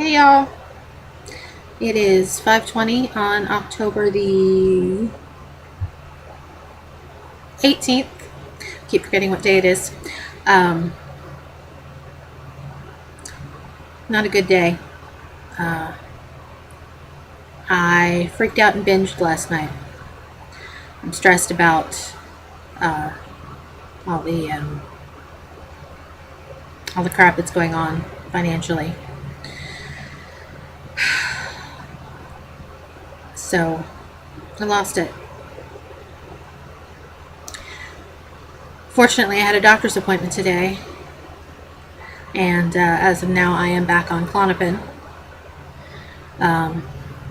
Hey y'all, it is 5:20 on October the 18th. Keep forgetting what day it is. Um, Not a good day. Uh, I freaked out and binged last night. I'm stressed about uh, all the um, all the crap that's going on financially. So I lost it. Fortunately, I had a doctor's appointment today, and as of now, I am back on Klonopin. I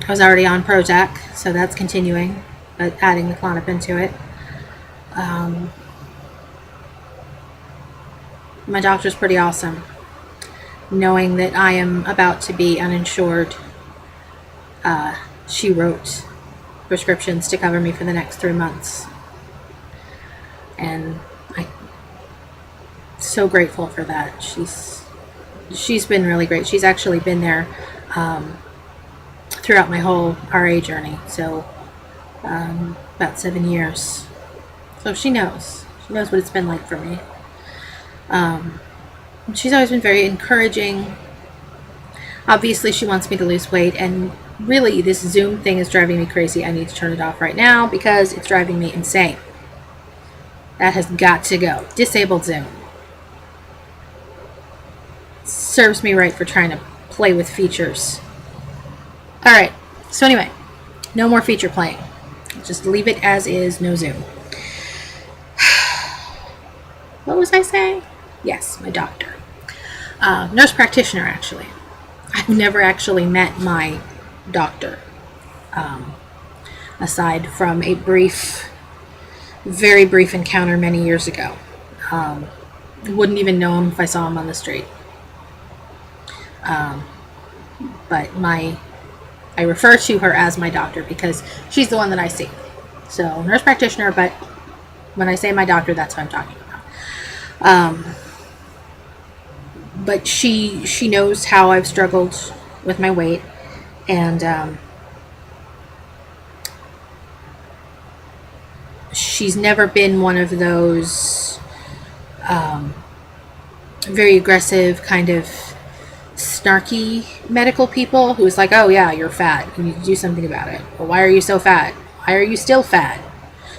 was already on Prozac, so that's continuing, but adding the Klonopin to it. My doctor's pretty awesome. Knowing that I am about to be uninsured, she wrote prescriptions to cover me for the next 3 months. And I'm so grateful for that. She's been really great. She's actually been there throughout my whole RA journey. So about 7 years. So she knows. She knows what it's been like for me. She's always been very encouraging. Obviously, she wants me to lose weight, and really, this Zoom thing is driving me crazy. I need to turn it off right now because it's driving me insane. That has got to go. Disabled Zoom. Serves me right for trying to play with features. Alright, so anyway, no more feature playing. Just leave it as is, no Zoom. What was I saying? Yes, my doctor. Nurse practitioner, actually. I've never actually met my doctor, aside from a very brief encounter many years ago. Wouldn't even know him if I saw him on the street. But I refer to her as my doctor because she's the one that I see. So, nurse practitioner, but when I say my doctor, that's what I'm talking about. But she knows how I've struggled with my weight, and she's never been one of those very aggressive, kind of snarky medical people who's like, oh yeah, you're fat, you need to do something about it. Well, why are you so fat? Why are you still fat?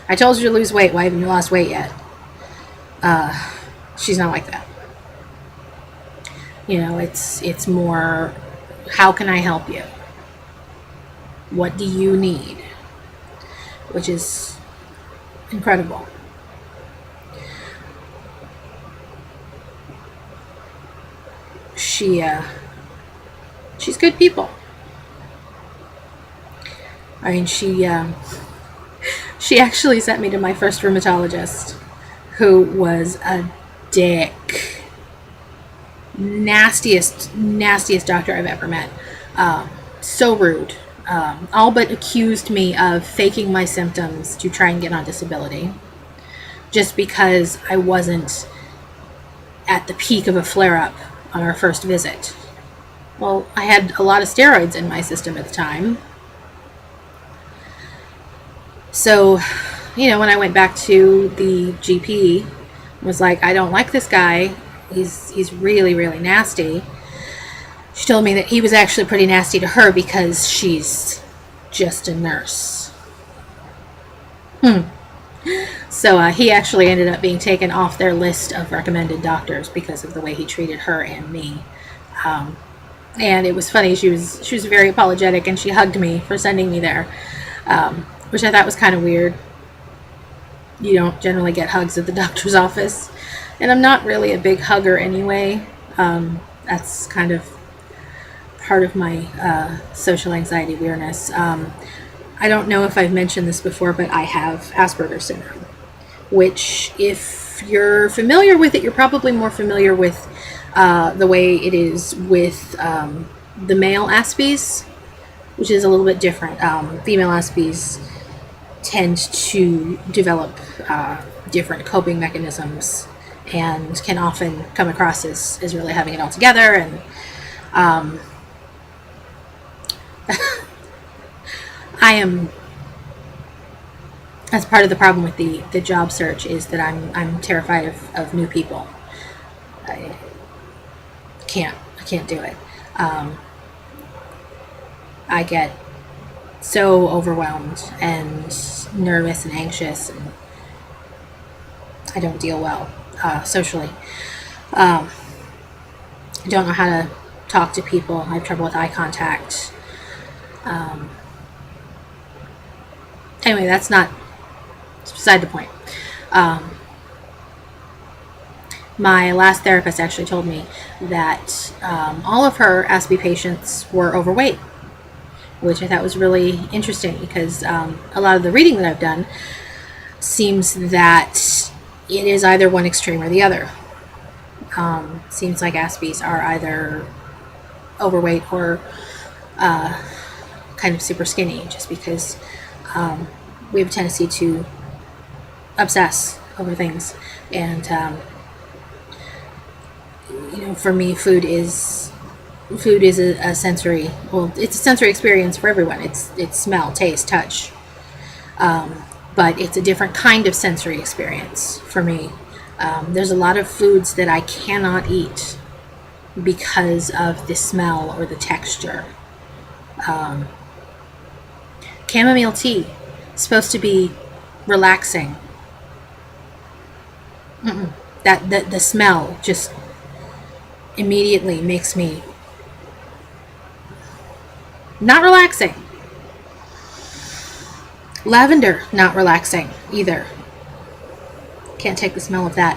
I told you to lose weight, why haven't you lost weight yet? She's not like that. You know, it's more, how can I help you? What do you need? Which is incredible. She's good people. I mean, she actually sent me to my first rheumatologist, who was a dick. Nastiest doctor I've ever met. So rude. All but accused me of faking my symptoms to try and get on disability, just because I wasn't at the peak of a flare-up on our first visit. Well, I had a lot of steroids in my system at the time. So, when I went back to the GP, was like, I don't like this guy. He's really, really nasty. She told me that he was actually pretty nasty to her because she's just a nurse. So he actually ended up being taken off their list of recommended doctors because of the way he treated her and me. And it was funny. She was very apologetic, and she hugged me for sending me there, which I thought was kind of weird. You don't generally get hugs at the doctor's office. And I'm not really a big hugger anyway. That's kind of part of my social anxiety weirdness. I don't know if I've mentioned this before, but I have Asperger's syndrome, which, if you're familiar with it, you're probably more familiar with the way it is with the male Aspies, which is a little bit different. Female Aspies tend to develop different coping mechanisms and can often come across as really having it all together. And I am, that's part of the problem with the job search, is that I'm terrified of new people. I can't do it. I get so overwhelmed and nervous and anxious, and I don't deal well socially. I don't know how to talk to people. I have trouble with eye contact. Anyway, that's not beside the point. My last therapist actually told me that all of her Aspie patients were overweight, which I thought was really interesting, because a lot of the reading that I've done seems that it is either one extreme or the other. Seems like Aspies are either overweight or kind of super skinny, just because we have a tendency to obsess over things. And for me, food is a sensory, well, it's a sensory experience for everyone. It's smell, taste, touch, but it's a different kind of sensory experience for me. There's a lot of foods that I cannot eat because of the smell or the texture. Chamomile tea is supposed to be relaxing. The smell just immediately makes me not relaxing. Lavender, not relaxing either. Can't take the smell of that.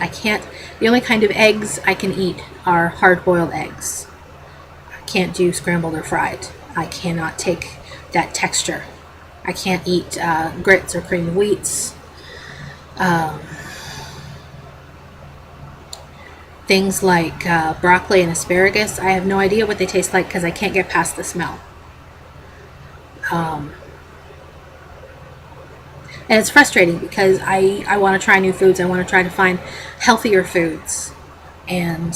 The only kind of eggs I can eat are hard-boiled eggs. I can't do scrambled or fried. I cannot take that texture. I can't eat grits or creamed wheats. Things like broccoli and asparagus, I have no idea what they taste like because I can't get past the smell. And it's frustrating because I want to try new foods. I want to try to find healthier foods. And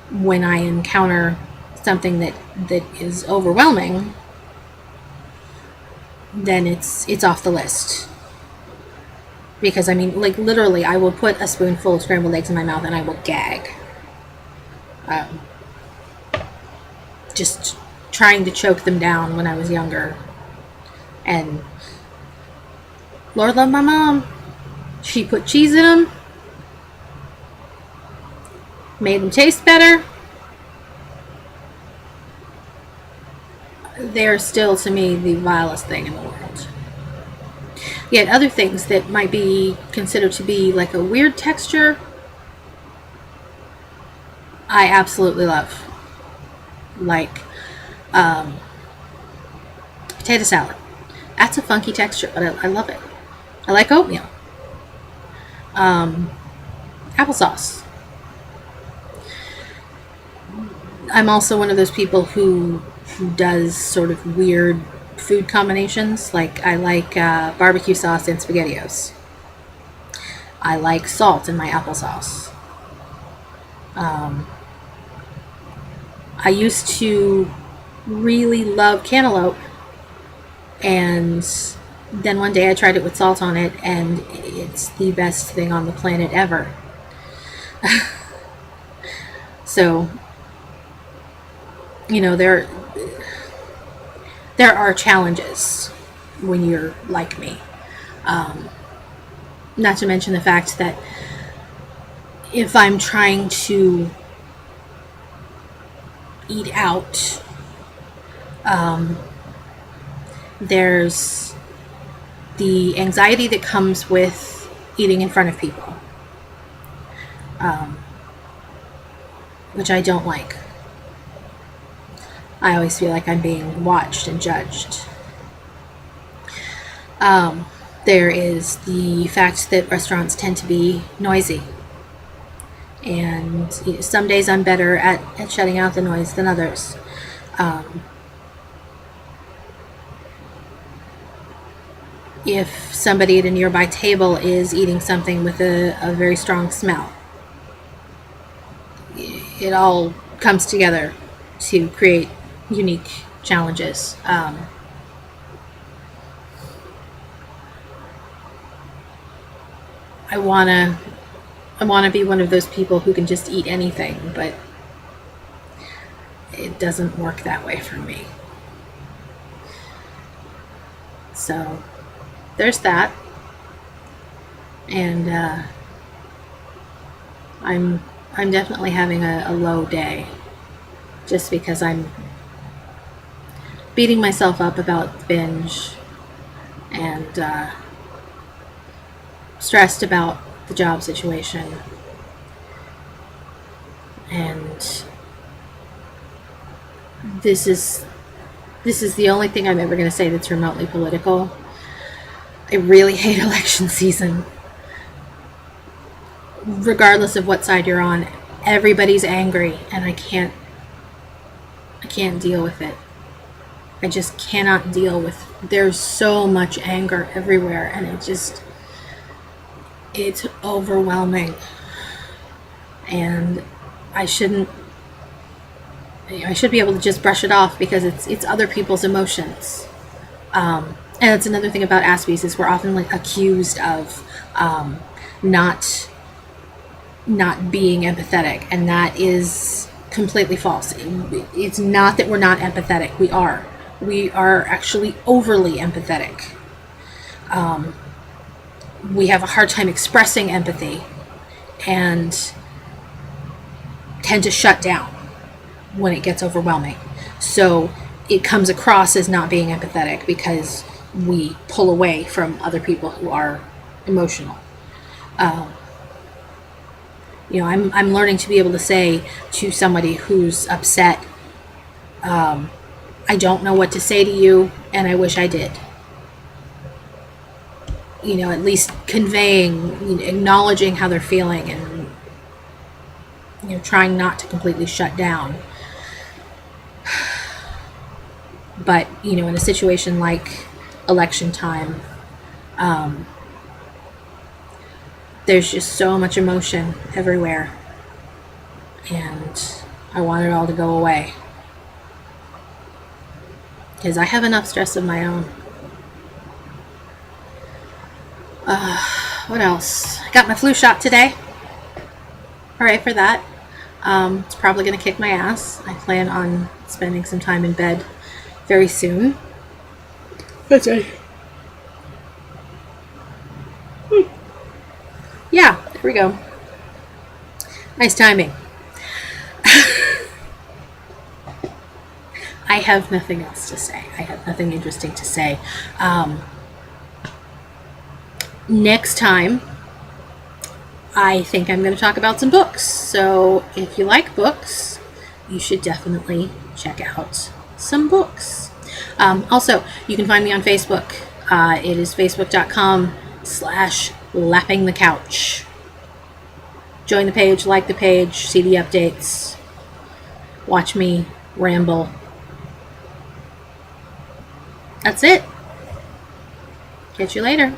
when I encounter something that is overwhelming, then it's off the list. Because, literally, I will put a spoonful of scrambled eggs in my mouth and I will gag. Just trying to choke them down when I was younger. And Lord love my mom. She put cheese in them. Made them taste better. They're still, to me, the vilest thing in the world. Yet other things that might be considered to be like a weird texture, I absolutely love. Like potato salad. That's a funky texture, but I love it. I like oatmeal. Applesauce. I'm also one of those people who does sort of weird food combinations. Like, I like barbecue sauce and SpaghettiOs. I like salt in my applesauce. I used to really love cantaloupe, and then one day I tried it with salt on it, and it's the best thing on the planet ever. So, there are challenges when you're like me. Not to mention the fact that if I'm trying to eat out, there's the anxiety that comes with eating in front of people, which I don't like. I always feel like I'm being watched and judged. There is the fact that restaurants tend to be noisy. And some days I'm better at shutting out the noise than others. If somebody at a nearby table is eating something with a very strong smell, it all comes together to create unique challenges. I wanna be one of those people who can just eat anything, but it doesn't work that way for me. So there's that. And I'm definitely having a low day, just because I'm beating myself up about the binge, and stressed about the job situation, and this is the only thing I'm ever going to say that's remotely political. I really hate election season. Regardless of what side you're on, everybody's angry, and I can't deal with it. I just cannot deal with, there's so much anger everywhere, and it's overwhelming. And I should be able to just brush it off, because it's other people's emotions. And that's another thing about Aspies, is we're often accused of not being empathetic, and that is completely false. It's not that we're not empathetic. We are actually overly empathetic. We have a hard time expressing empathy and tend to shut down when it gets overwhelming. So it comes across as not being empathetic because we pull away from other people who are emotional. I'm learning to be able to say to somebody who's upset, I don't know what to say to you, and I wish I did. At least conveying, acknowledging how they're feeling, and trying not to completely shut down. But in a situation like election time, there's just so much emotion everywhere, and I want it all to go away, because I have enough stress of my own. What else? I got my flu shot today. Hooray for that. It's probably going to kick my ass. I plan on spending some time in bed very soon. That's it. Yeah, there we go. Nice timing. I have nothing else to say. I have nothing interesting to say. Next time, I think I'm going to talk about some books. So if you like books, you should definitely check out some books. Also, you can find me on Facebook. It is facebook.com/lappingthecouch. Join the page, like the page, see the updates, watch me ramble. That's it. Catch you later.